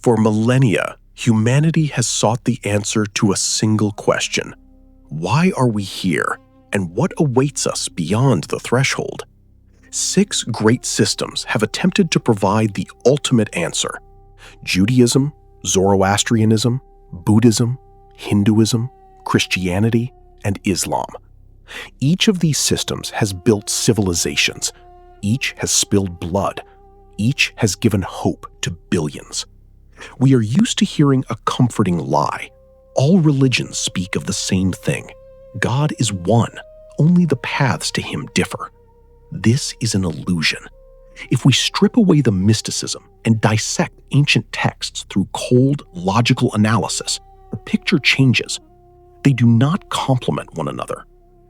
For millennia, humanity has sought the answer to a single question. Why are we here, and what awaits us beyond the threshold? 6 great systems have attempted to provide the ultimate answer: Judaism, Zoroastrianism, Buddhism, Hinduism, Christianity, and Islam. Each of these systems has built civilizations. Each has spilled blood. Each has given hope to billions. We are used to hearing a comforting lie. All religions speak of the same thing. God is one, only the paths to him differ. This is an illusion. If we strip away the mysticism and dissect ancient texts through cold, logical analysis, the picture changes. They do not complement one another.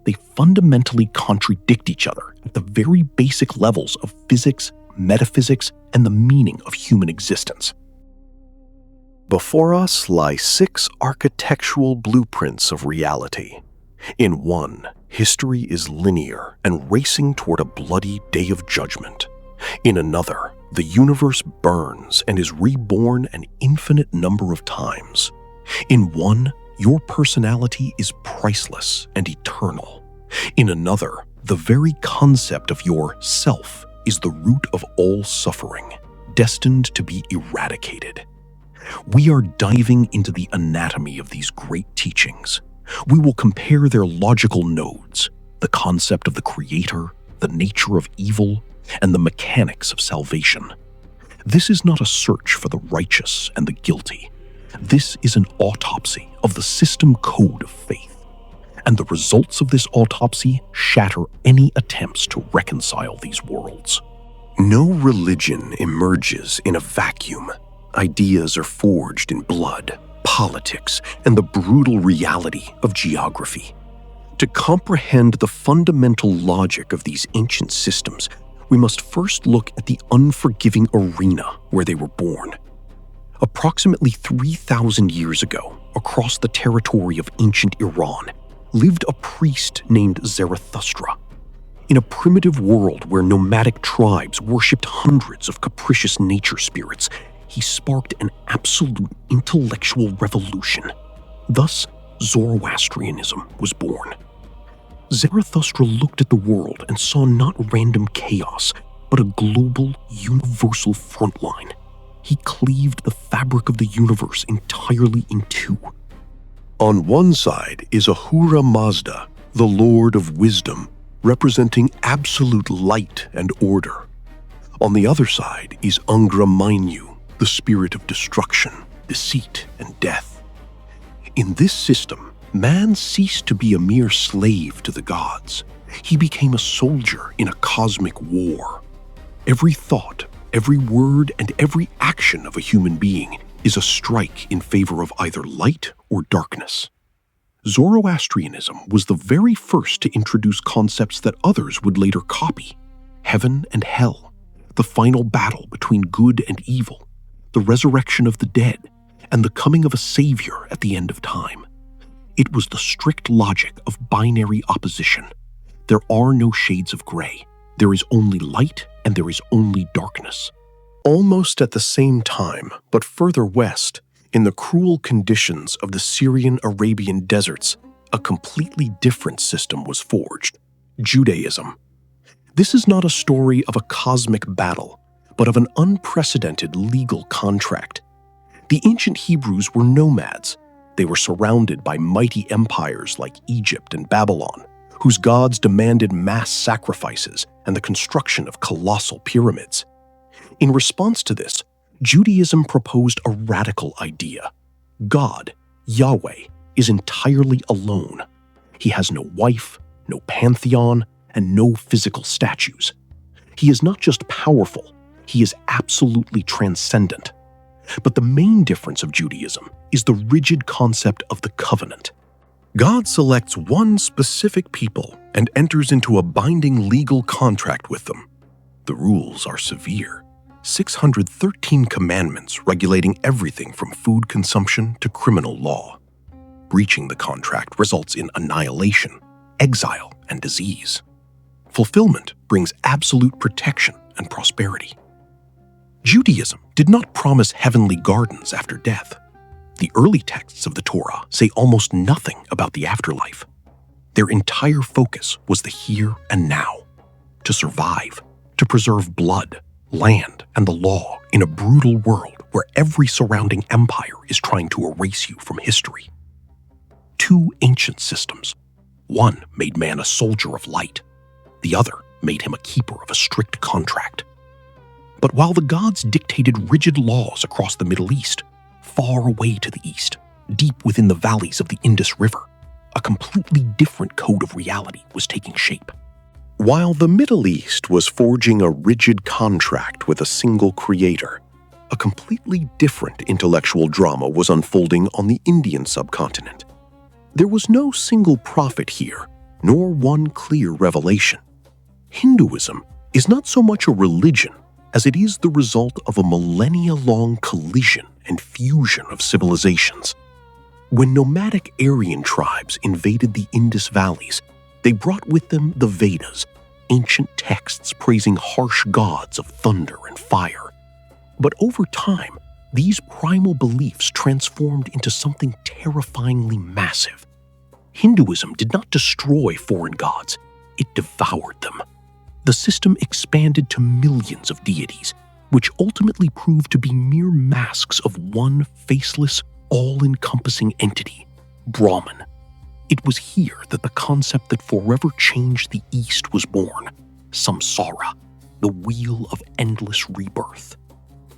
They fundamentally contradict each other at the very basic levels of physics, metaphysics, and the meaning of human existence. Before us lie 6 architectural blueprints of reality. In one, history is linear and racing toward a bloody day of judgment. In another, the universe burns and is reborn an infinite number of times. In one, your personality is priceless and eternal. In another, the very concept of your self is the root of all suffering, destined to be eradicated. We are diving into the anatomy of these great teachings. We will compare their logical nodes, the concept of the Creator, the nature of evil, and the mechanics of salvation. This is not a search for the righteous and the guilty. This is an autopsy of the system code of faith. And the results of this autopsy shatter any attempts to reconcile these worlds. No religion emerges in a vacuum. Ideas are forged in blood, politics, and the brutal reality of geography. To comprehend the fundamental logic of these ancient systems, we must first look at the unforgiving arena where they were born. Approximately 3,000 years ago, across the territory of ancient Iran, lived a priest named Zarathustra. In a primitive world where nomadic tribes worshipped hundreds of capricious nature spirits, he sparked an absolute intellectual revolution. Thus, Zoroastrianism was born. Zarathustra looked at the world and saw not random chaos, but a global, universal frontline. He cleaved the fabric of the universe entirely in two. On one side is Ahura Mazda, the Lord of Wisdom, representing absolute light and order. On the other side is Angra Mainyu, the spirit of destruction, deceit, and death. In this system, man ceased to be a mere slave to the gods. He became a soldier in a cosmic war. Every thought, every word, and every action of a human being is a strike in favor of either light or darkness. Zoroastrianism was the very first to introduce concepts that others would later copy: heaven and hell, the final battle between good and evil, the resurrection of the dead, and the coming of a savior at the end of time. It was the strict logic of binary opposition. There are no shades of gray. There is only light and there is only darkness. Almost at the same time, but further west, in the cruel conditions of the Syrian-Arabian deserts, a completely different system was forged: Judaism. This is not a story of a cosmic battle, but of an unprecedented legal contract. The ancient Hebrews were nomads. They were surrounded by mighty empires like Egypt and Babylon, whose gods demanded mass sacrifices and the construction of colossal pyramids. In response to this, Judaism proposed a radical idea. God, Yahweh, is entirely alone. He has no wife, no pantheon, and no physical statues. He is not just powerful, he is absolutely transcendent. But the main difference of Judaism is the rigid concept of the covenant. God selects one specific people and enters into a binding legal contract with them. The rules are severe. 613 commandments regulating everything from food consumption to criminal law. Breaching the contract results in annihilation, exile, and disease. Fulfillment brings absolute protection and prosperity. Judaism did not promise heavenly gardens after death. The early texts of the Torah say almost nothing about the afterlife. Their entire focus was the here and now, to survive, to preserve blood, land, and the law in a brutal world where every surrounding empire is trying to erase you from history. Two ancient systems. One made man a soldier of light. The other made him a keeper of a strict contract. But while the gods dictated rigid laws across the Middle East, far away to the east, deep within the valleys of the Indus River, a completely different code of reality was taking shape. While the Middle East was forging a rigid contract with a single creator, a completely different intellectual drama was unfolding on the Indian subcontinent. There was no single prophet here, nor one clear revelation. Hinduism is not so much a religion as it is the result of a millennia-long collision and fusion of civilizations. When nomadic Aryan tribes invaded the Indus valleys, they brought with them the Vedas, ancient texts praising harsh gods of thunder and fire. But over time, these primal beliefs transformed into something terrifyingly massive. Hinduism did not destroy foreign gods, it devoured them. The system expanded to millions of deities, which ultimately proved to be mere masks of one faceless, all-encompassing entity, Brahman. It was here that the concept that forever changed the East was born, samsara, the wheel of endless rebirth.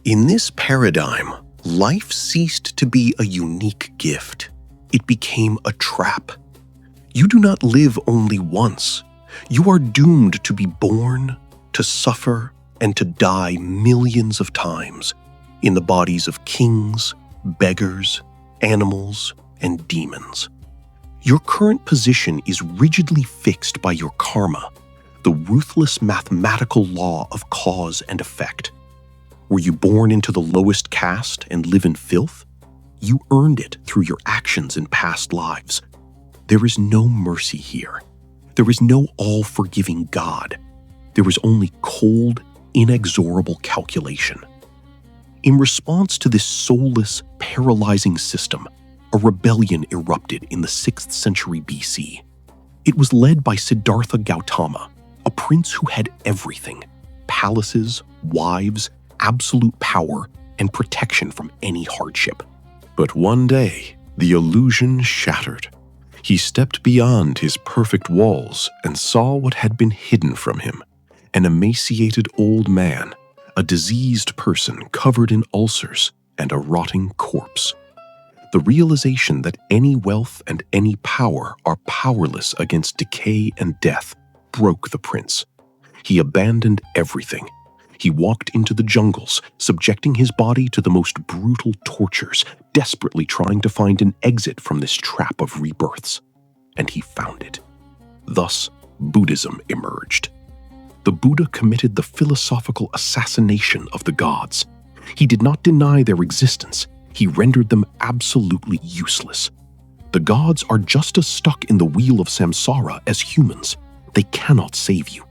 In this paradigm, life ceased to be a unique gift. It became a trap. You do not live only once. You are doomed to be born, to suffer, and to die millions of times in the bodies of kings, beggars, animals, and demons. Your current position is rigidly fixed by your karma, the ruthless mathematical law of cause and effect. Were you born into the lowest caste and live in filth? You earned it through your actions in past lives. There is no mercy here. There is no all-forgiving God. There is only cold, inexorable calculation. In response to this soulless, paralyzing system, a rebellion erupted in the 6th century BC. It was led by Siddhartha Gautama, a prince who had everything: palaces, wives, absolute power, and protection from any hardship. But one day, the illusion shattered. He stepped beyond his perfect walls and saw what had been hidden from him: an emaciated old man, a diseased person covered in ulcers, and a rotting corpse. The realization that any wealth and any power are powerless against decay and death broke the prince. He abandoned everything. He walked into the jungles, subjecting his body to the most brutal tortures, desperately trying to find an exit from this trap of rebirths. And he found it. Thus, Buddhism emerged. The Buddha committed the philosophical assassination of the gods. He did not deny their existence. He rendered them absolutely useless. The gods are just as stuck in the wheel of samsara as humans. They cannot save you.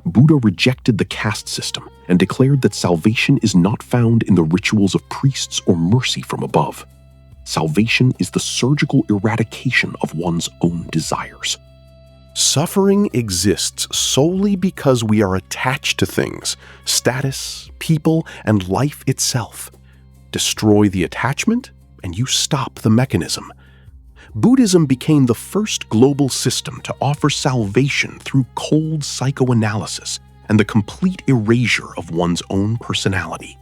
Buddha rejected the caste system and declared that salvation is not found in the rituals of priests or mercy from above. Salvation is the surgical eradication of one's own desires. Suffering exists solely because we are attached to things, status, people, and life itself. Destroy the attachment, and you stop the mechanism. Buddhism became the first global system to offer salvation through cold psychoanalysis and the complete erasure of one's own personality.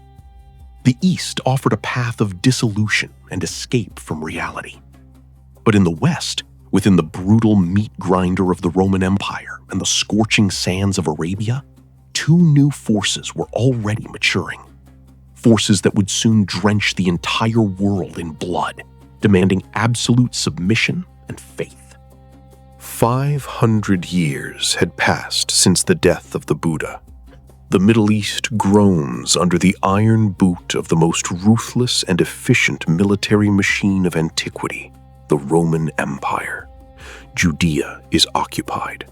The East offered a path of dissolution and escape from reality. But in the West, within the brutal meat grinder of the Roman Empire and the scorching sands of Arabia, two new forces were already maturing. Forces that would soon drench the entire world in blood, demanding absolute submission and faith. 500 years had passed since the death of the Buddha. The Middle East groans under the iron boot of the most ruthless and efficient military machine of antiquity, the Roman Empire. Judea is occupied.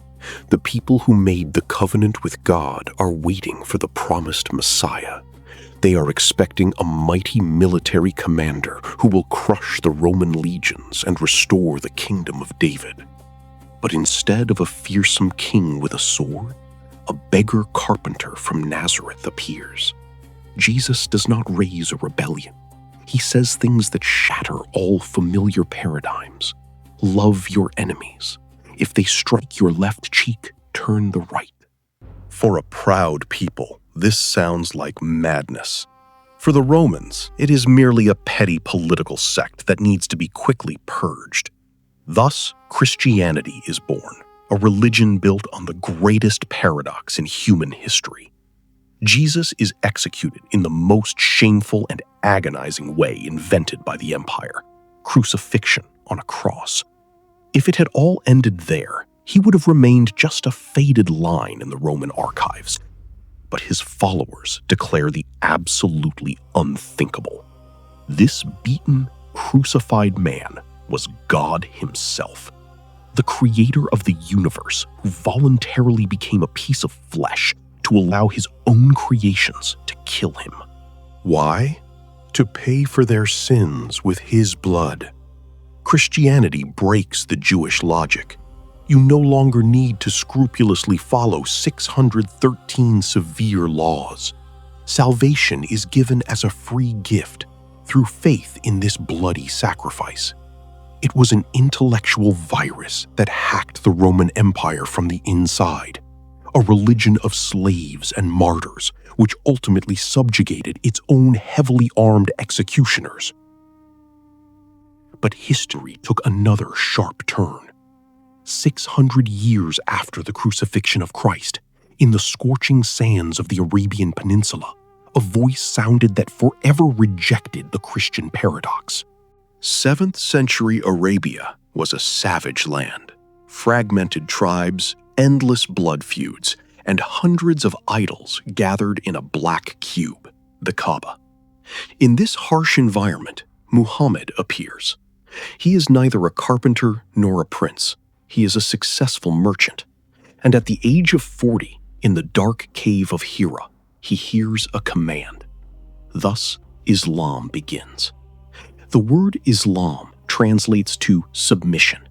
The people who made the covenant with God are waiting for the promised Messiah. They are expecting a mighty military commander who will crush the Roman legions and restore the kingdom of David. But instead of a fearsome king with a sword, a beggar carpenter from Nazareth appears. Jesus does not raise a rebellion. He says things that shatter all familiar paradigms. Love your enemies. If they strike your left cheek, turn the right. For a proud people, this sounds like madness. For the Romans, it is merely a petty political sect that needs to be quickly purged. Thus, Christianity is born, a religion built on the greatest paradox in human history. Jesus is executed in the most shameful and agonizing way invented by the empire, crucifixion on a cross. If it had all ended there, he would have remained just a faded line in the Roman archives. But his followers declare the absolutely unthinkable. This beaten, crucified man was God himself, the creator of the universe who voluntarily became a piece of flesh to allow his own creations to kill him. Why? To pay for their sins with his blood. Christianity breaks the Jewish logic. You no longer need to scrupulously follow 613 severe laws. Salvation is given as a free gift through faith in this bloody sacrifice. It was an intellectual virus that hacked the Roman Empire from the inside, a religion of slaves and martyrs, which ultimately subjugated its own heavily armed executioners. But history took another sharp turn. 600 years after the crucifixion of Christ, in the scorching sands of the Arabian Peninsula, a voice sounded that forever rejected the Christian paradox. 7th century Arabia was a savage land, fragmented tribes, endless blood feuds, and hundreds of idols gathered in a black cube, the Kaaba. In this harsh environment, Muhammad appears. He is neither a carpenter nor a prince. He is a successful merchant. And at the age of 40, in the dark cave of Hira, he hears a command. Thus, Islam begins. The word Islam translates to submission.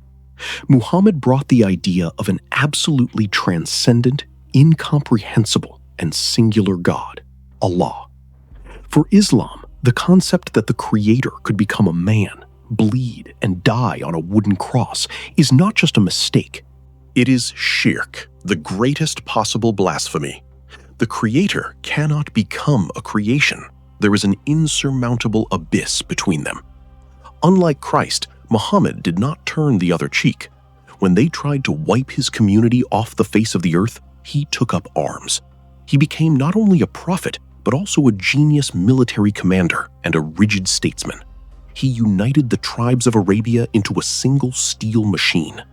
Muhammad brought the idea of an absolutely transcendent, incomprehensible, and singular God, Allah. For Islam, the concept that the Creator could become a man, bleed, and die on a wooden cross is not just a mistake. It is shirk, the greatest possible blasphemy. The Creator cannot become a creation. There is an insurmountable abyss between them. Unlike Christ, Muhammad did not turn the other cheek. When they tried to wipe his community off the face of the earth, he took up arms. He became not only a prophet, but also a genius military commander and a rigid statesman. He united the tribes of Arabia into a single steel machine.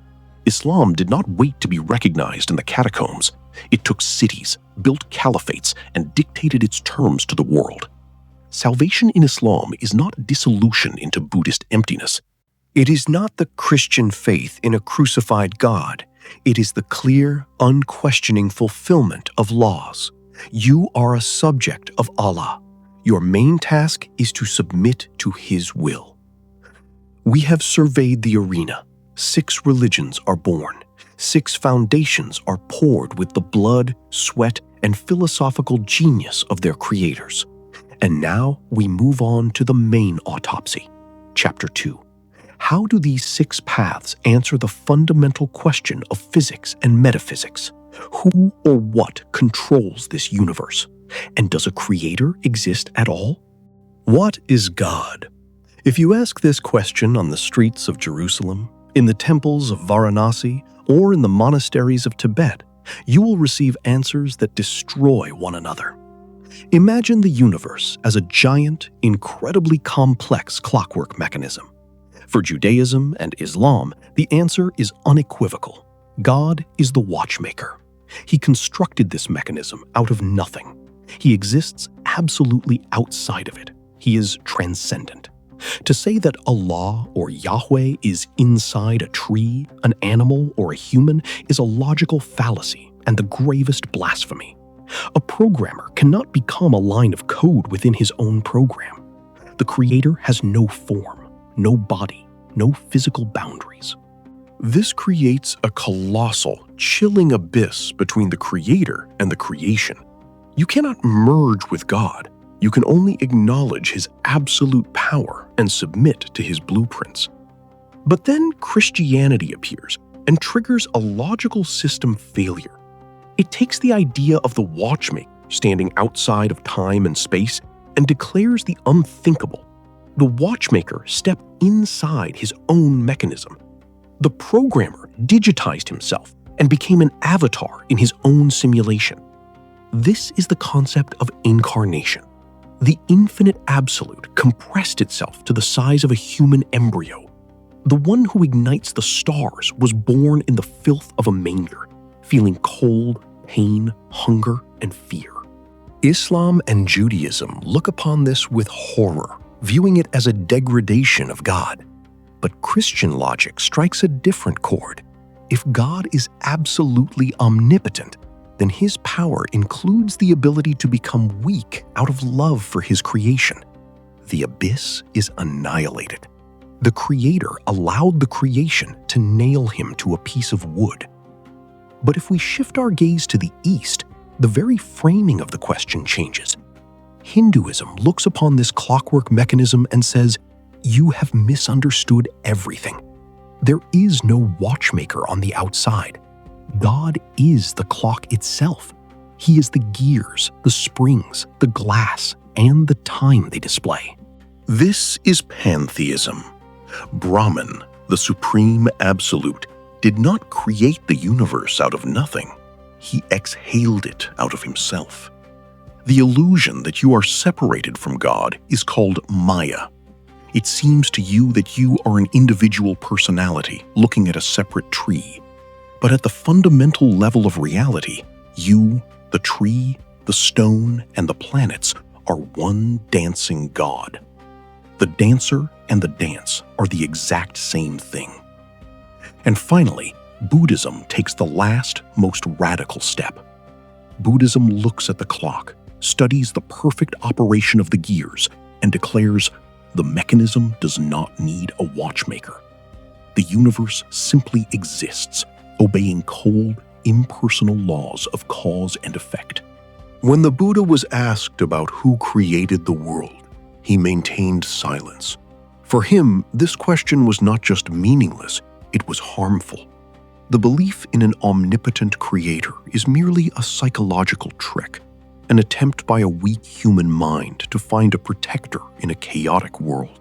Islam did not wait to be recognized in the catacombs. It took cities, built caliphates, and dictated its terms to the world. Salvation in Islam is not dissolution into Buddhist emptiness. It is not the Christian faith in a crucified God. It is the clear, unquestioning fulfillment of laws. You are a subject of Allah. Your main task is to submit to His will. We have surveyed the arena. 6 religions are born. 6 foundations are poured with the blood, sweat, and philosophical genius of their creators. And now we move on to the main autopsy, Chapter 2. How do these 6 paths answer the fundamental question of physics and metaphysics? Who or what controls this universe? And does a creator exist at all? What is God? If you ask this question on the streets of Jerusalem, in the temples of Varanasi, or in the monasteries of Tibet, you will receive answers that destroy one another. Imagine the universe as a giant, incredibly complex clockwork mechanism. For Judaism and Islam, the answer is unequivocal. God is the watchmaker. He constructed this mechanism out of nothing. He exists absolutely outside of it. He is transcendent. To say that Allah or Yahweh is inside a tree, an animal, or a human is a logical fallacy and the gravest blasphemy. A programmer cannot become a line of code within his own program. The Creator has no form, no body, no physical boundaries. This creates a colossal, chilling abyss between the Creator and the creation. You cannot merge with God. You can only acknowledge His absolute power and submit to His blueprints. But then Christianity appears and triggers a logical system failure. It takes the idea of the watchmaker standing outside of time and space and declares the unthinkable. The watchmaker stepped inside his own mechanism. The programmer digitized himself and became an avatar in his own simulation. This is the concept of incarnation. The infinite absolute compressed itself to the size of a human embryo. The one who ignites the stars was born in the filth of a manger, feeling cold, pain, hunger, and fear. Islam and Judaism look upon this with horror, viewing it as a degradation of God. But Christian logic strikes a different chord. If God is absolutely omnipotent, then His power includes the ability to become weak out of love for His creation. The abyss is annihilated. The Creator allowed the creation to nail Him to a piece of wood. But if we shift our gaze to the East, the very framing of the question changes. Hinduism looks upon this clockwork mechanism and says, "You have misunderstood everything. There is no watchmaker on the outside. God is the clock itself. He is the gears, the springs, the glass, and the time they display." This is pantheism. Brahman, the supreme absolute, did not create the universe out of nothing. He exhaled it out of himself. The illusion that you are separated from God is called Maya. It seems to you that you are an individual personality looking at a separate tree. But at the fundamental level of reality, you, the tree, the stone, and the planets are one dancing God. The dancer and the dance are the exact same thing. And finally, Buddhism takes the last, most radical step. Buddhism looks at the clock, studies the perfect operation of the gears, and declares the mechanism does not need a watchmaker. The universe simply exists, obeying cold, impersonal laws of cause and effect. When the Buddha was asked about who created the world, he maintained silence. For him, this question was not just meaningless, it was harmful. The belief in an omnipotent creator is merely a psychological trick, an attempt by a weak human mind to find a protector in a chaotic world.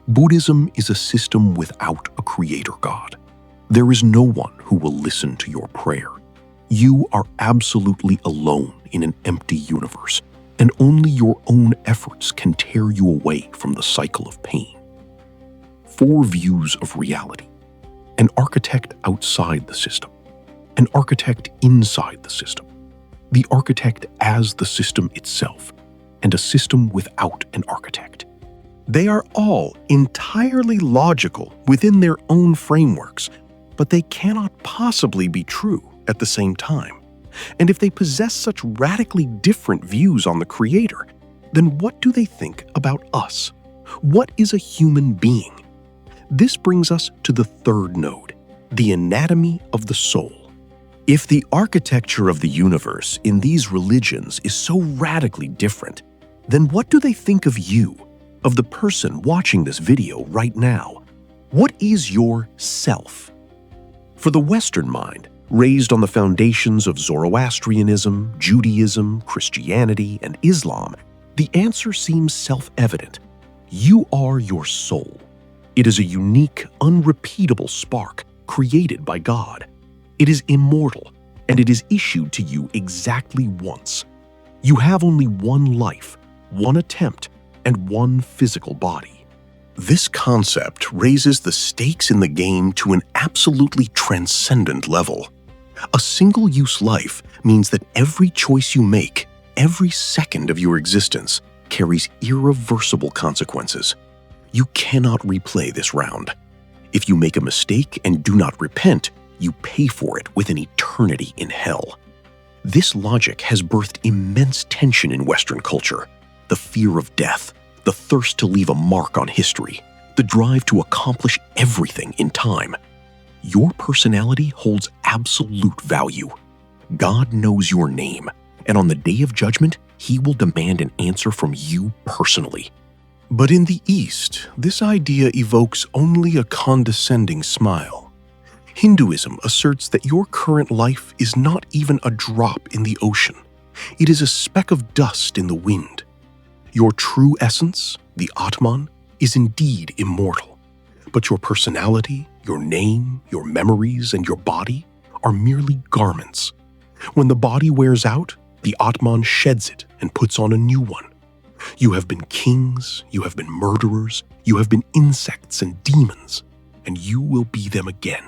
Buddhism is a system without a creator God. There is no one who will listen to your prayer. You are absolutely alone in an empty universe, and only your own efforts can tear you away from the cycle of pain. 4 views of reality. An architect outside the system. An architect inside the system. The architect as the system itself, and a system without an architect. They are all entirely logical within their own frameworks, but they cannot possibly be true at the same time. And if they possess such radically different views on the Creator, then what do they think about us? What is a human being? This brings us to the 3rd node, the anatomy of the soul. If the architecture of the universe in these religions is so radically different, then what do they think of you, of the person watching this video right now? What is your self? For the Western mind, raised on the foundations of Zoroastrianism, Judaism, Christianity, and Islam, the answer seems self-evident. You are your soul. It is a unique, unrepeatable spark created by God. It is immortal, and it is issued to you exactly once. You have only one life, one attempt, and one physical body. This concept raises the stakes in the game to an absolutely transcendent level. A single-use life means that every choice you make, every second of your existence, carries irreversible consequences. You cannot replay this round. If you make a mistake and do not repent, you pay for it with an eternity in hell. This logic has birthed immense tension in Western culture: the fear of death, the thirst to leave a mark on history, the drive to accomplish everything in time. Your personality holds absolute value. God knows your name, and on the day of judgment, He will demand an answer from you personally. But in the East, this idea evokes only a condescending smile. Hinduism asserts that your current life is not even a drop in the ocean. It is a speck of dust in the wind. Your true essence, the Atman, is indeed immortal. But your personality, your name, your memories, and your body are merely garments. When the body wears out, the Atman sheds it and puts on a new one. You have been kings, you have been murderers, you have been insects and demons, and you will be them again.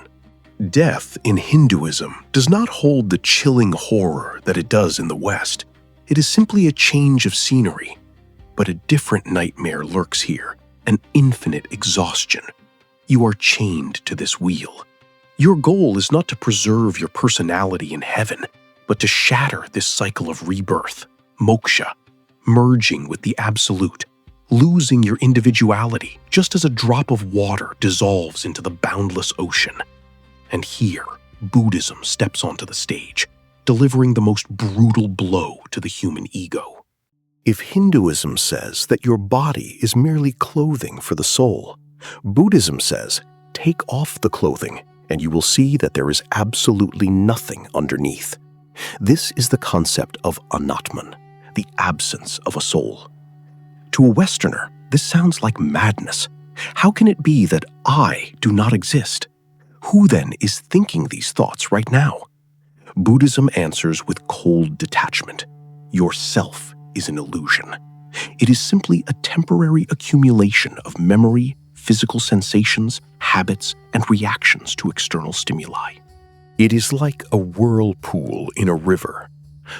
Death in Hinduism does not hold the chilling horror that it does in the West. It is simply a change of scenery. But a different nightmare lurks here, an infinite exhaustion. You are chained to this wheel. Your goal is not to preserve your personality in heaven, but to shatter this cycle of rebirth, moksha, merging with the absolute, losing your individuality just as a drop of water dissolves into the boundless ocean. And here, Buddhism steps onto the stage, delivering the most brutal blow to the human ego. If Hinduism says that your body is merely clothing for the soul, Buddhism says, take off the clothing and you will see that there is absolutely nothing underneath. This is the concept of anatman, the absence of a soul. To a Westerner, this sounds like madness. How can it be that I do not exist? Who then is thinking these thoughts right now? Buddhism answers with cold detachment. Yourself is an illusion. It is simply a temporary accumulation of memory, physical sensations, habits, and reactions to external stimuli. It is like a whirlpool in a river.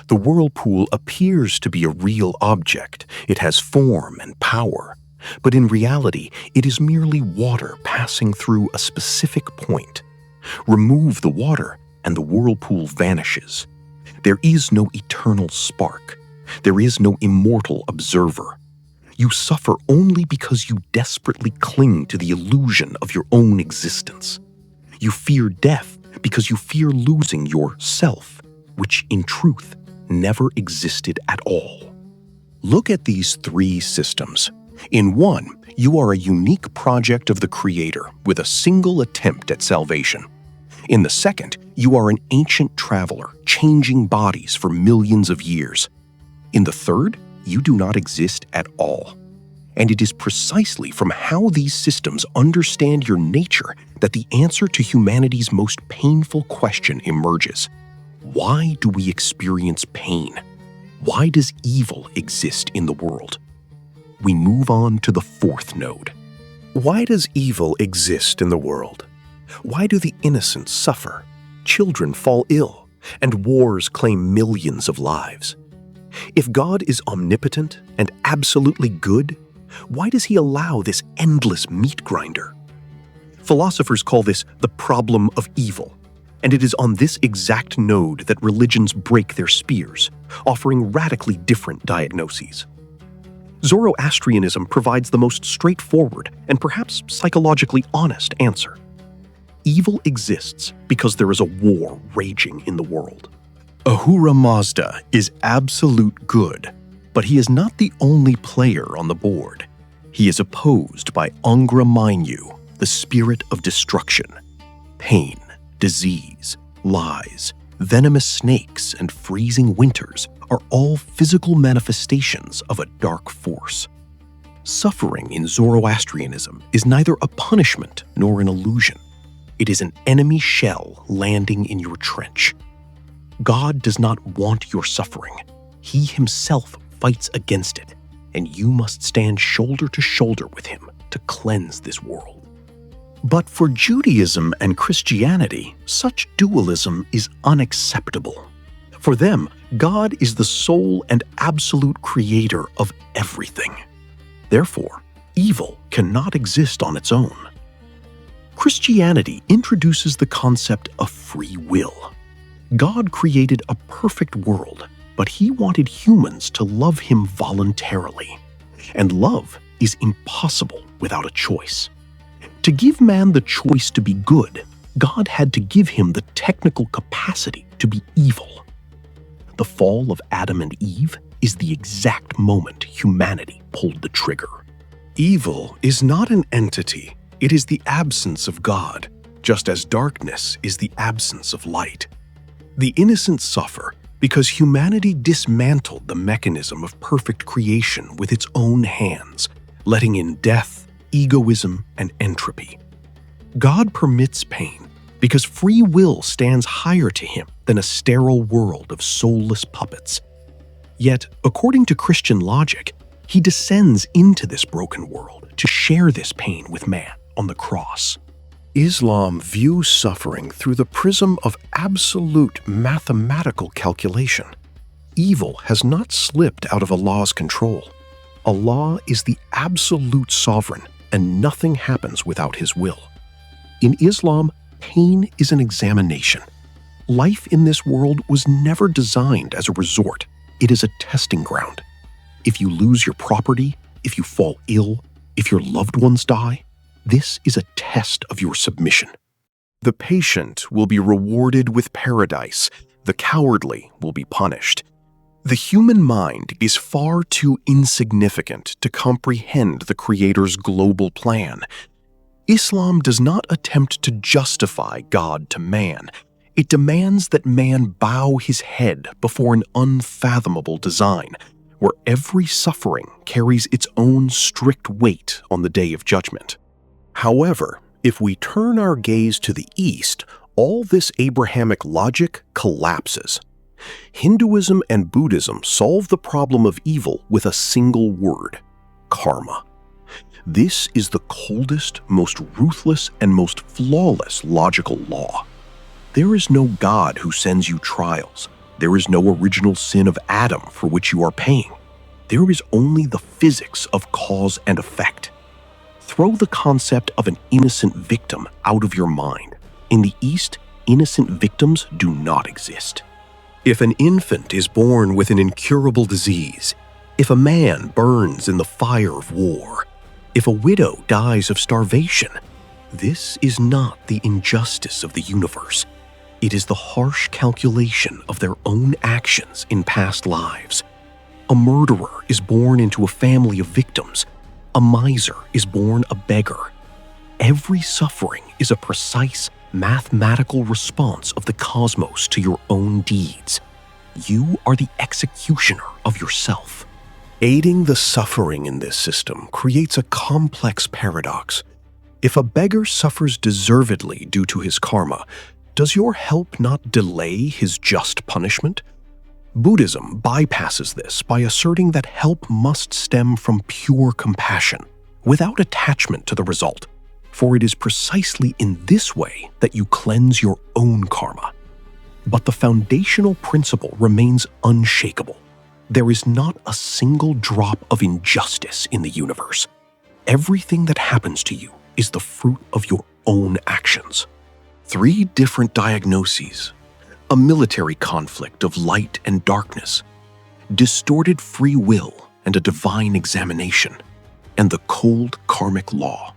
The whirlpool appears to be a real object. It has form and power. But in reality, it is merely water passing through a specific point. Remove the water, and the whirlpool vanishes. There is no eternal spark. There is no immortal observer. You suffer only because you desperately cling to the illusion of your own existence. You fear death because you fear losing yourself, which in truth never existed at all. Look at these three systems. In one, you are a unique project of the Creator with a single attempt at salvation. In the second, you are an ancient traveler, changing bodies for millions of years. In the third, you do not exist at all. And it is precisely from how these systems understand your nature that the answer to humanity's most painful question emerges. Why do we experience pain? Why does evil exist in the world? We move on to the fourth node. Why does evil exist in the world? Why do the innocent suffer, children fall ill, and wars claim millions of lives? If God is omnipotent and absolutely good, why does He allow this endless meat grinder? Philosophers call this the problem of evil, and it is on this exact node that religions break their spears, offering radically different diagnoses. Zoroastrianism provides the most straightforward and perhaps psychologically honest answer. Evil exists because there is a war raging in the world. Ahura Mazda is absolute good, but he is not the only player on the board. He is opposed by Angra Mainyu, the spirit of destruction. Pain, disease, lies, venomous snakes, and freezing winters are all physical manifestations of a dark force. Suffering in Zoroastrianism is neither a punishment nor an illusion. It is an enemy shell landing in your trench. God does not want your suffering. He Himself fights against it, and you must stand shoulder to shoulder with Him to cleanse this world. But for Judaism and Christianity, such dualism is unacceptable. For them, God is the sole and absolute creator of everything. Therefore, evil cannot exist on its own. Christianity introduces the concept of free will. God created a perfect world, but He wanted humans to love Him voluntarily. And love is impossible without a choice. To give man the choice to be good, God had to give him the technical capacity to be evil. The fall of Adam and Eve is the exact moment humanity pulled the trigger. Evil is not an entity, it is the absence of God, just as darkness is the absence of light. The innocent suffer because humanity dismantled the mechanism of perfect creation with its own hands, letting in death, egoism, and entropy. God permits pain because free will stands higher to Him than a sterile world of soulless puppets. Yet, according to Christian logic, He descends into this broken world to share this pain with man on the cross. Islam views suffering through the prism of absolute mathematical calculation. Evil has not slipped out of Allah's control. Allah is the absolute sovereign, and nothing happens without His will. In Islam, pain is an examination. Life in this world was never designed as a resort. It is a testing ground. If you lose your property, if you fall ill, if your loved ones die, this is a test of your submission. The patient will be rewarded with paradise. The cowardly will be punished. The human mind is far too insignificant to comprehend the Creator's global plan. Islam does not attempt to justify God to man. It demands that man bow his head before an unfathomable design, where every suffering carries its own strict weight on the Day of Judgment. However, if we turn our gaze to the East, all this Abrahamic logic collapses. Hinduism and Buddhism solve the problem of evil with a single word: karma. This is the coldest, most ruthless, and most flawless logical law. There is no God who sends you trials. There is no original sin of Adam for which you are paying. There is only the physics of cause and effect. Throw the concept of an innocent victim out of your mind. In the East, innocent victims do not exist. If an infant is born with an incurable disease, if a man burns in the fire of war, if a widow dies of starvation, this is not the injustice of the universe. It is the harsh calculation of their own actions in past lives. A murderer is born into a family of victims. A miser is born a beggar. Every suffering is a precise, mathematical response of the cosmos to your own deeds. You are the executioner of yourself. Aiding the suffering in this system creates a complex paradox. If a beggar suffers deservedly due to his karma, does your help not delay his just punishment? Buddhism bypasses this by asserting that help must stem from pure compassion, without attachment to the result, for it is precisely in this way that you cleanse your own karma. But the foundational principle remains unshakable. There is not a single drop of injustice in the universe. Everything that happens to you is the fruit of your own actions. 3 different diagnoses: a military conflict of light and darkness, distorted free will and a divine examination, and the cold karmic law.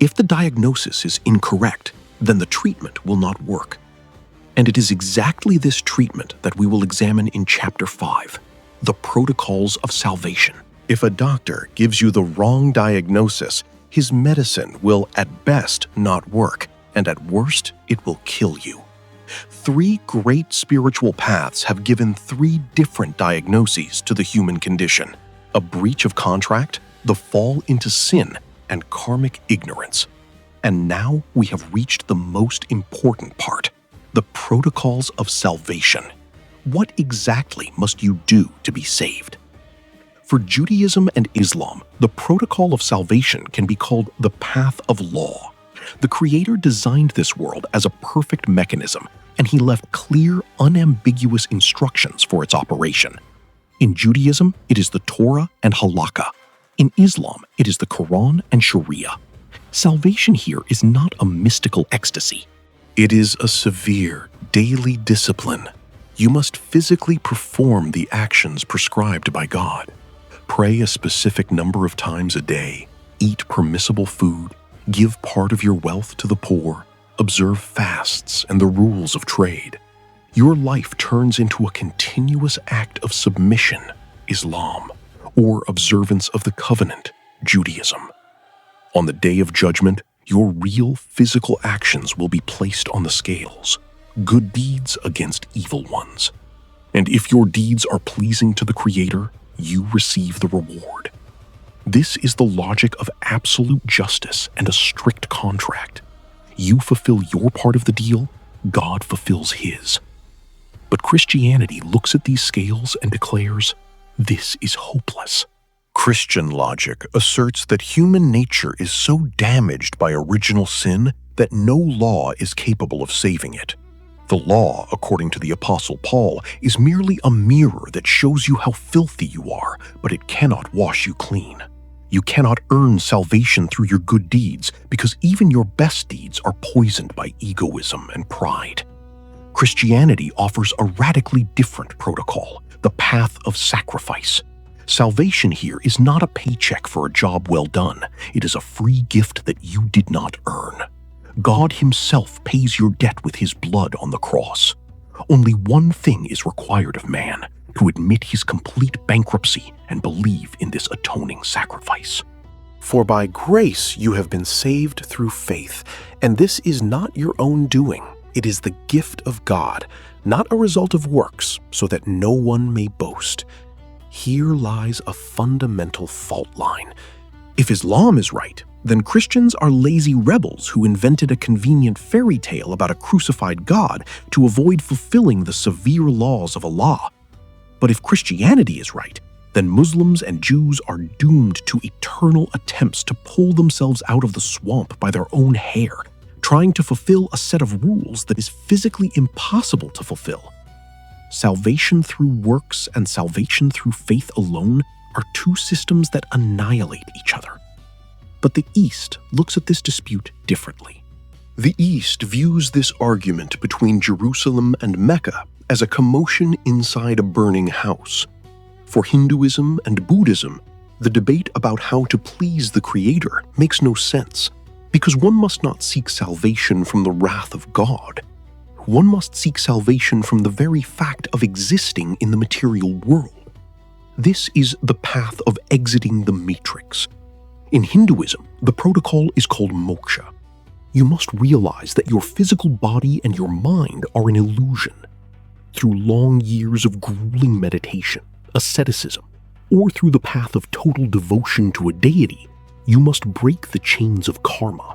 If the diagnosis is incorrect, then the treatment will not work. And it is exactly this treatment that we will examine in Chapter 5, the protocols of salvation. If a doctor gives you the wrong diagnosis, his medicine will at best not work, and at worst, it will kill you. 3 great spiritual paths have given 3 different diagnoses to the human condition: a breach of contract, the fall into sin, and karmic ignorance. And now we have reached the most important part: the protocols of salvation. What exactly must you do to be saved? For Judaism and Islam, the protocol of salvation can be called the path of law. The Creator designed this world as a perfect mechanism, and He left clear, unambiguous instructions for its operation. In Judaism, it is the Torah and Halakha. In Islam, it is the Quran and Sharia. Salvation here is not a mystical ecstasy. It is a severe, daily discipline. You must physically perform the actions prescribed by God. Pray a specific number of times a day, eat permissible food, give part of your wealth to the poor, observe fasts and the rules of trade. Your life turns into a continuous act of submission, Islam, or observance of the covenant, Judaism. On the day of judgment, your real physical actions will be placed on the scales, good deeds against evil ones. And if your deeds are pleasing to the Creator, you receive the reward. This is the logic of absolute justice and a strict contract. You fulfill your part of the deal, God fulfills His. But Christianity looks at these scales and declares, this is hopeless. Christian logic asserts that human nature is so damaged by original sin that no law is capable of saving it. The law, according to the Apostle Paul, is merely a mirror that shows you how filthy you are, but it cannot wash you clean. You cannot earn salvation through your good deeds because even your best deeds are poisoned by egoism and pride. Christianity offers a radically different protocol, the path of sacrifice. Salvation here is not a paycheck for a job well done. It is a free gift that you did not earn. God Himself pays your debt with His blood on the cross. Only one thing is required of man, to admit his complete bankruptcy and believe in this atoning sacrifice. For by grace you have been saved through faith, and this is not your own doing. It is the gift of God, not a result of works, so that no one may boast. Here lies a fundamental fault line. If Islam is right, then Christians are lazy rebels who invented a convenient fairy tale about a crucified God to avoid fulfilling the severe laws of Allah. But if Christianity is right, then Muslims and Jews are doomed to eternal attempts to pull themselves out of the swamp by their own hair, trying to fulfill a set of rules that is physically impossible to fulfill. Salvation through works and salvation through faith alone are two systems that annihilate each other. But the East looks at this dispute differently. The East views this argument between Jerusalem and Mecca as a commotion inside a burning house. For Hinduism and Buddhism, the debate about how to please the Creator makes no sense, because one must not seek salvation from the wrath of God. One must seek salvation from the very fact of existing in the material world. This is the path of exiting the matrix. In Hinduism, the protocol is called moksha. You must realize that your physical body and your mind are an illusion. Through long years of grueling meditation, asceticism, or through the path of total devotion to a deity, you must break the chains of karma.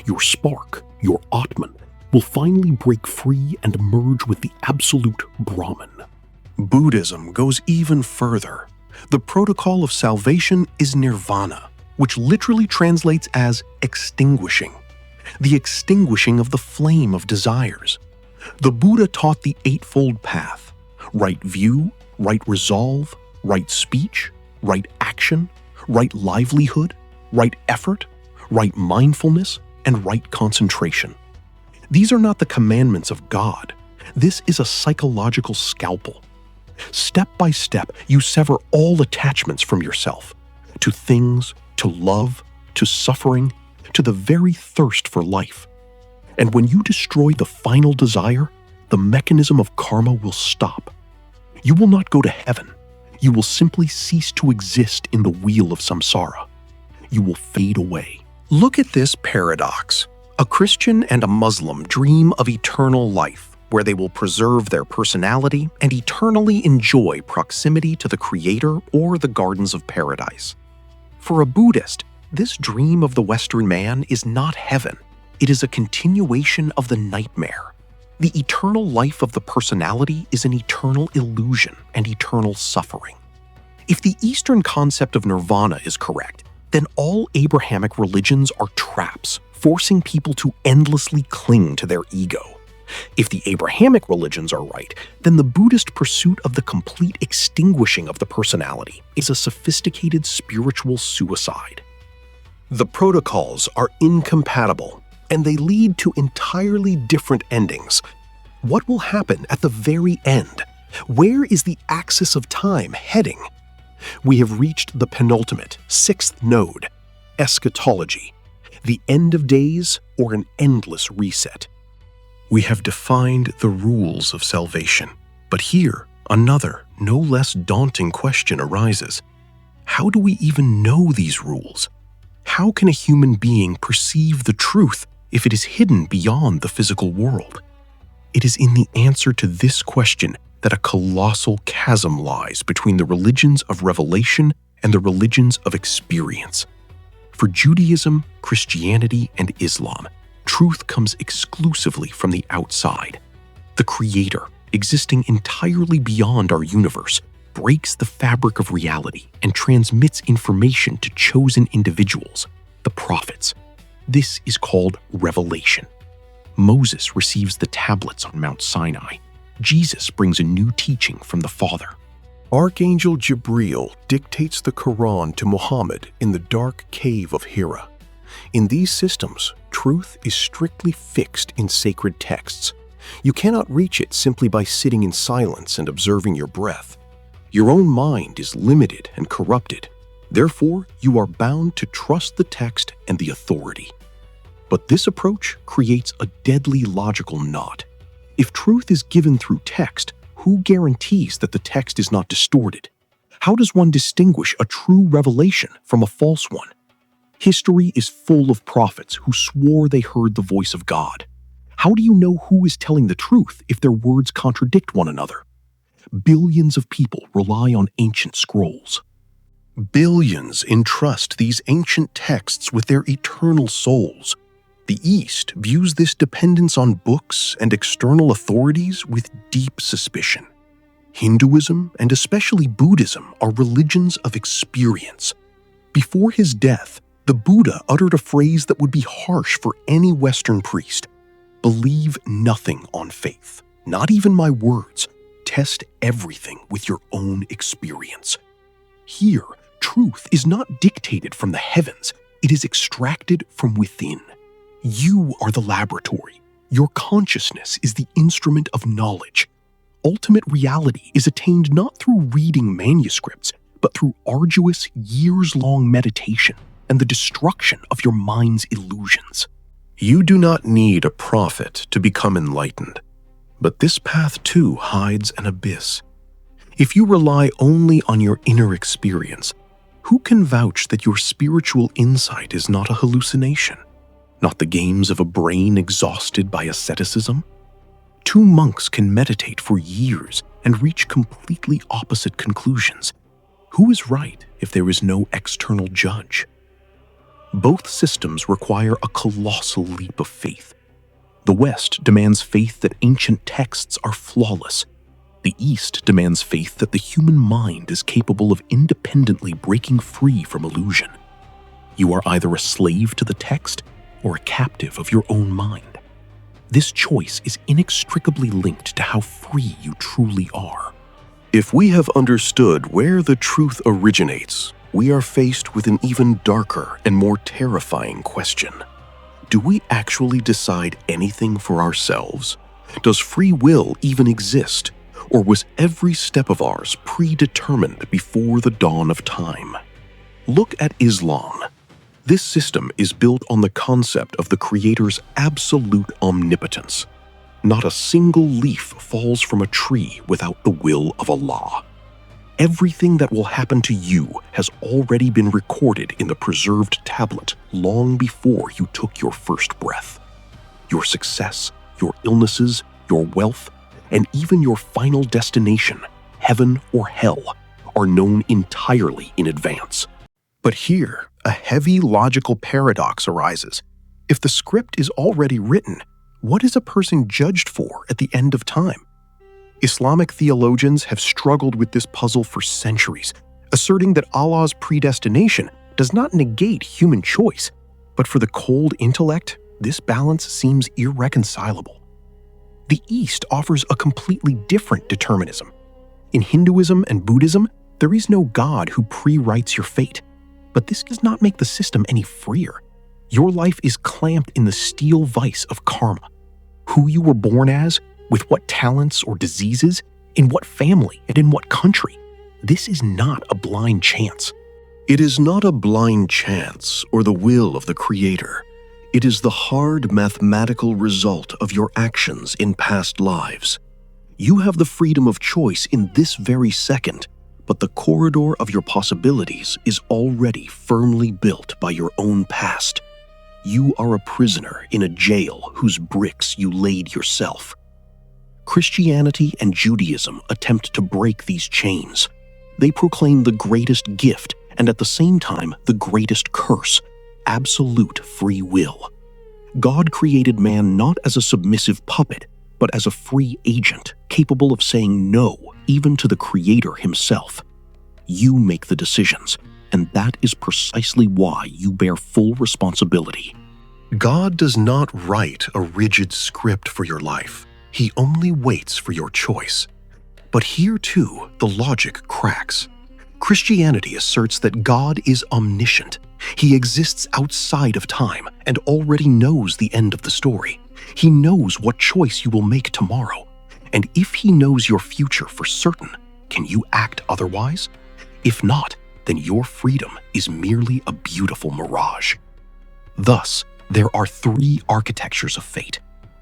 Your spark, your Atman, will finally break free and merge with the absolute Brahman. Buddhism goes even further. The protocol of salvation is nirvana, which literally translates as extinguishing. The extinguishing of the flame of desires. The Buddha taught the Eightfold Path: right view, right resolve, right speech, right action, right livelihood, right effort, right mindfulness, and right concentration. These are not the commandments of God. This is a psychological scalpel. Step by step, you sever all attachments from yourself, to things, to love, to suffering, to the very thirst for life. And when you destroy the final desire, the mechanism of karma will stop. You will not go to heaven. You will simply cease to exist in the wheel of samsara. You will fade away. Look at this paradox. A Christian and a Muslim dream of eternal life, where they will preserve their personality and eternally enjoy proximity to the Creator or the gardens of paradise. For a Buddhist, this dream of the Western man is not heaven. It is a continuation of the nightmare. The eternal life of the personality is an eternal illusion and eternal suffering. If the Eastern concept of nirvana is correct, then all Abrahamic religions are traps, forcing people to endlessly cling to their ego. If the Abrahamic religions are right, then the Buddhist pursuit of the complete extinguishing of the personality is a sophisticated spiritual suicide. The protocols are incompatible, and they lead to entirely different endings. What will happen at the very end? Where is the axis of time heading? We have reached the penultimate, sixth node, eschatology, the end of days or an endless reset. We have defined the rules of salvation, but here another, no less daunting question arises. How do we even know these rules? How can a human being perceive the truth if it is hidden beyond the physical world? It is in the answer to this question that a colossal chasm lies between the religions of revelation and the religions of experience. For Judaism, Christianity, and Islam, truth comes exclusively from the outside. The Creator, existing entirely beyond our universe, breaks the fabric of reality and transmits information to chosen individuals, the prophets. This is called revelation. Moses receives the tablets on Mount Sinai. Jesus brings a new teaching from the Father. Archangel Jibreel dictates the Quran to Muhammad in the dark cave of Hira. In these systems, truth is strictly fixed in sacred texts. You cannot reach it simply by sitting in silence and observing your breath. Your own mind is limited and corrupted. Therefore, you are bound to trust the text and the authority. But this approach creates a deadly logical knot. If truth is given through text, who guarantees that the text is not distorted? How does one distinguish a true revelation from a false one? History is full of prophets who swore they heard the voice of God. How do you know who is telling the truth if their words contradict one another? Billions of people rely on ancient scrolls. Billions entrust these ancient texts with their eternal souls. The East views this dependence on books and external authorities with deep suspicion. Hinduism, and especially Buddhism, are religions of experience. Before his death, the Buddha uttered a phrase that would be harsh for any Western priest. Believe nothing on faith, not even my words. Test everything with your own experience. Here, truth is not dictated from the heavens, it is extracted from within. You are the laboratory. Your consciousness is the instrument of knowledge. Ultimate reality is attained not through reading manuscripts, but through arduous, years-long meditation and the destruction of your mind's illusions. You do not need a prophet to become enlightened, but this path too hides an abyss. If you rely only on your inner experience, who can vouch that your spiritual insight is not a hallucination? Not the games of a brain exhausted by asceticism? Two monks can meditate for years and reach completely opposite conclusions. Who is right if there is no external judge? Both systems require a colossal leap of faith. The West demands faith that ancient texts are flawless. The East demands faith that the human mind is capable of independently breaking free from illusion. You are either a slave to the text or a captive of your own mind. This choice is inextricably linked to how free you truly are. If we have understood where the truth originates, we are faced with an even darker and more terrifying question. Do we actually decide anything for ourselves? Does free will even exist? Or was every step of ours predetermined before the dawn of time? Look at Islam. This system is built on the concept of the Creator's absolute omnipotence. Not a single leaf falls from a tree without the will of Allah. Everything that will happen to you has already been recorded in the preserved tablet long before you took your first breath. Your success, your illnesses, your wealth, and even your final destination, heaven or hell, are known entirely in advance. But here, a heavy logical paradox arises. If the script is already written, what is a person judged for at the end of time? Islamic theologians have struggled with this puzzle for centuries, asserting that Allah's predestination does not negate human choice, but for the cold intellect, this balance seems irreconcilable. The East offers a completely different determinism. In Hinduism and Buddhism, there is no God who pre-writes your fate. But this does not make the system any freer. Your life is clamped in the steel vice of karma. Who you were born as, with what talents or diseases, in what family and in what country. This is not a blind chance. It is not a blind chance or the will of the Creator. It is the hard mathematical result of your actions in past lives. You have the freedom of choice in this very second, but the corridor of your possibilities is already firmly built by your own past. You are a prisoner in a jail whose bricks you laid yourself. Christianity and Judaism attempt to break these chains. They proclaim the greatest gift and at the same time the greatest curse, absolute free will. God created man not as a submissive puppet, but as a free agent capable of saying no even to the Creator himself. You make the decisions, and that is precisely why you bear full responsibility. God does not write a rigid script for your life. He only waits for your choice. But here too, the logic cracks. Christianity asserts that God is omniscient. He exists outside of time and already knows the end of the story. He knows what choice you will make tomorrow. And if he knows your future for certain, can you act otherwise? If not, then your freedom is merely a beautiful mirage. Thus, there are three architectures of fate.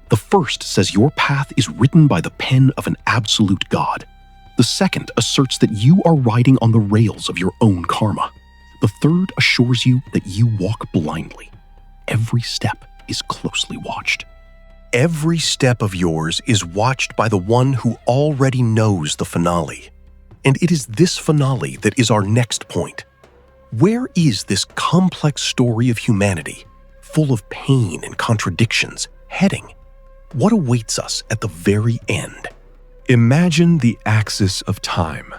The first says your path is written by the pen of an absolute God. The second asserts that you are riding on the rails of your own karma. The third assures you that you walk blindly. Every step is closely watched. Every step of yours is watched by the one who already knows the finale. And it is this finale that is our next point. Where is this complex story of humanity, full of pain and contradictions, heading? What awaits us at the very end? Imagine the axis of time.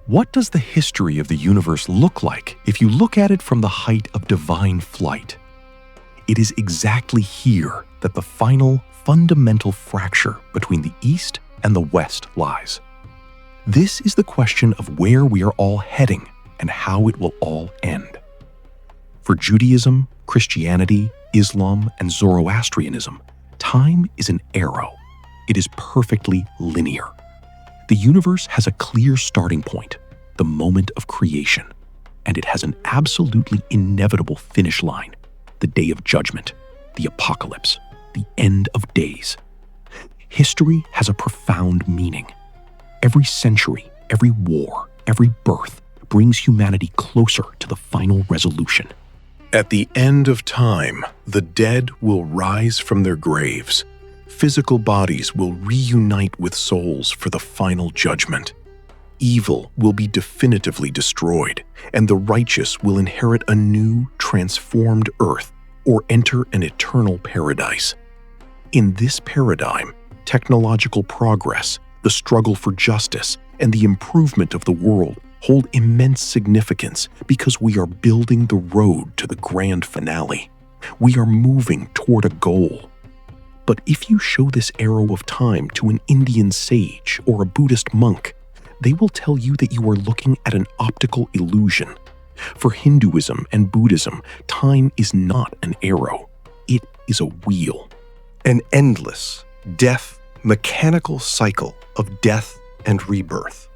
What does the history of the universe look like if you look at it from the height of divine flight? It is exactly here that the final, fundamental fracture between the East and the West lies. This is the question of where we are all heading and how it will all end. For Judaism, Christianity, Islam, and Zoroastrianism, time is an arrow. It is perfectly linear. The universe has a clear starting point, the moment of creation, and it has an absolutely inevitable finish line, the day of judgment, the apocalypse, the end of days. History has a profound meaning. Every century, every war, every birth brings humanity closer to the final resolution. At the end of time, the dead will rise from their graves. Physical bodies will reunite with souls for the final judgment. Evil will be definitively destroyed, and the righteous will inherit a new, transformed earth or enter an eternal paradise. In this paradigm, technological progress, the struggle for justice, and the improvement of the world hold immense significance because we are building the road to the grand finale. We are moving toward a goal. But if you show this arrow of time to an Indian sage or a Buddhist monk, they will tell you that you are looking at an optical illusion. For Hinduism and Buddhism, time is not an arrow. It is a wheel. An endless, mechanical cycle of death and rebirth.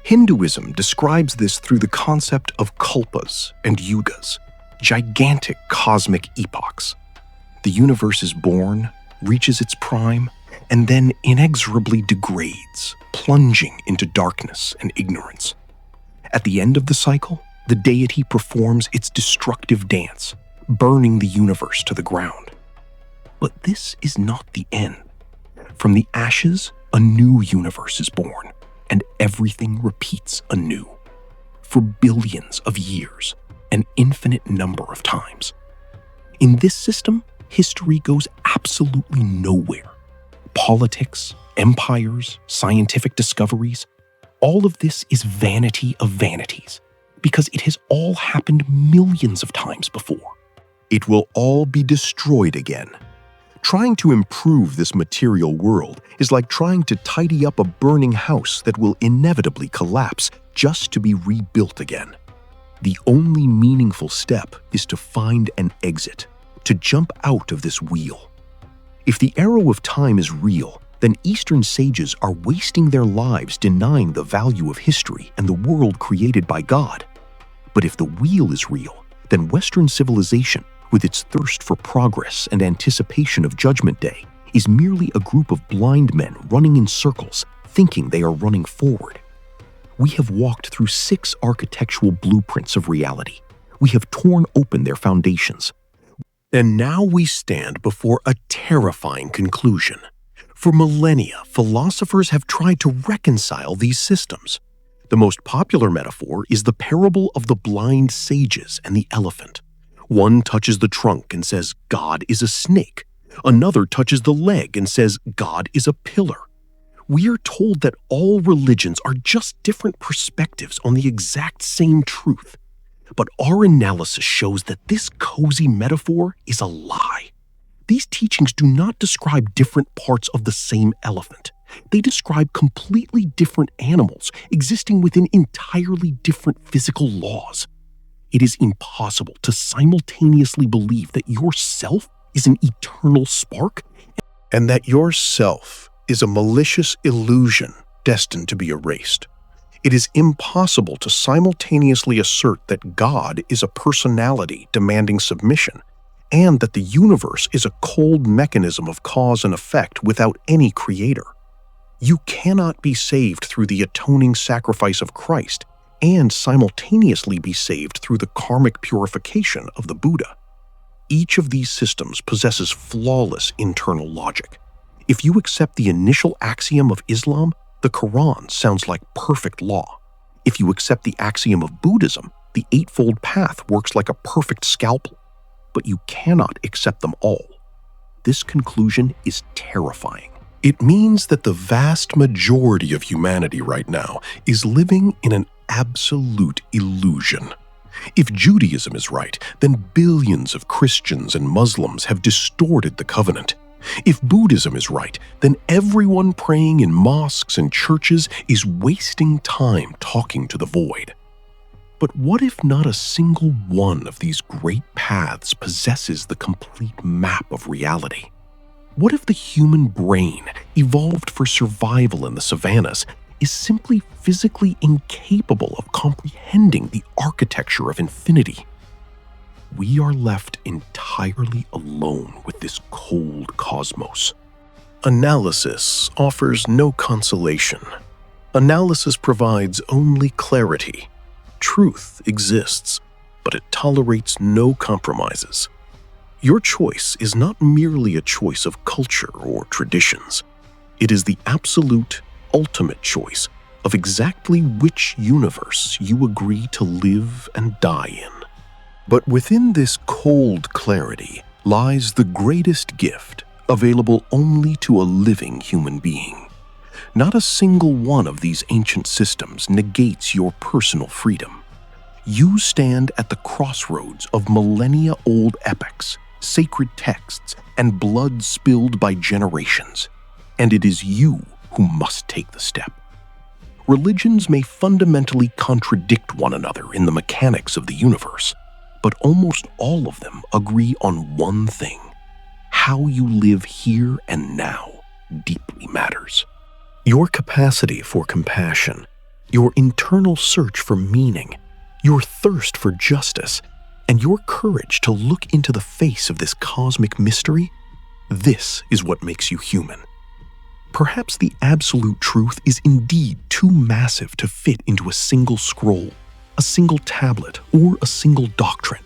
Hinduism describes this through the concept of kalpas and yugas, gigantic cosmic epochs. The universe is born, reaches its prime, and then inexorably degrades, plunging into darkness and ignorance. At the end of the cycle, the deity performs its destructive dance, burning the universe to the ground. But this is not the end. From the ashes, a new universe is born, and everything repeats anew. For billions of years, an infinite number of times. In this system, history goes absolutely nowhere. Politics, empires, scientific discoveries, all of this is vanity of vanities, because it has all happened millions of times before. It will all be destroyed again. Trying to improve this material world is like trying to tidy up a burning house that will inevitably collapse just to be rebuilt again. The only meaningful step is to find an exit, to jump out of this wheel. If the arrow of time is real, then Eastern sages are wasting their lives denying the value of history and the world created by God. But if the wheel is real, then Western civilization, with its thirst for progress and anticipation of Judgment Day, is merely a group of blind men running in circles, thinking they are running forward. We have walked through 6 architectural blueprints of reality. We have torn open their foundations. And now we stand before a terrifying conclusion. For millennia, philosophers have tried to reconcile these systems. The most popular metaphor is the parable of the blind sages and the elephant. One touches the trunk and says, God is a snake. Another touches the leg and says, God is a pillar. We are told that all religions are just different perspectives on the exact same truth. But our analysis shows that this cozy metaphor is a lie. These teachings do not describe different parts of the same elephant. They describe completely different animals existing within entirely different physical laws. It is impossible to simultaneously believe that yourself is an eternal spark and that yourself is a malicious illusion destined to be erased. It is impossible to simultaneously assert that God is a personality demanding submission and that the universe is a cold mechanism of cause and effect without any creator. You cannot be saved through the atoning sacrifice of Christ and simultaneously be saved through the karmic purification of the Buddha. Each of these systems possesses flawless internal logic. If you accept the initial axiom of Islam, the Quran sounds like perfect law. If you accept the axiom of Buddhism, the Eightfold Path works like a perfect scalpel. But you cannot accept them all. This conclusion is terrifying. It means that the vast majority of humanity right now is living in an absolute illusion. If Judaism is right, then billions of Christians and Muslims have distorted the covenant. If Buddhism is right, then everyone praying in mosques and churches is wasting time talking to the void. But what if not a single one of these great paths possesses the complete map of reality? What if the human brain, evolved for survival in the savannas, is simply physically incapable of comprehending the architecture of infinity? We are left entirely alone with this cold cosmos. Analysis offers no consolation. Analysis provides only clarity. Truth exists, but it tolerates no compromises. Your choice is not merely a choice of culture or traditions. It is the absolute, ultimate choice of exactly which universe you agree to live and die in. But within this cold clarity lies the greatest gift available only to a living human being. Not a single one of these ancient systems negates your personal freedom. You stand at the crossroads of millennia-old epics, sacred texts, and blood spilled by generations, and it is you who must take the step. Religions may fundamentally contradict one another in the mechanics of the universe, but almost all of them agree on one thing: how you live here and now deeply matters. Your capacity for compassion, your internal search for meaning, your thirst for justice, and your courage to look into the face of this cosmic mystery, this is what makes you human. Perhaps the absolute truth is indeed too massive to fit into a single scroll, a single tablet, or a single doctrine.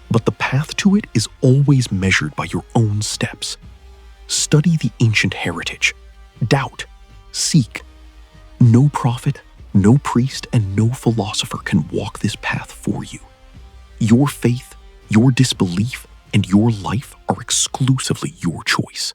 But the path to it is always measured by your own steps. Study the ancient heritage. Doubt. Seek. No prophet, no priest, and no philosopher can walk this path for you. Your faith, your disbelief, and your life are exclusively your choice.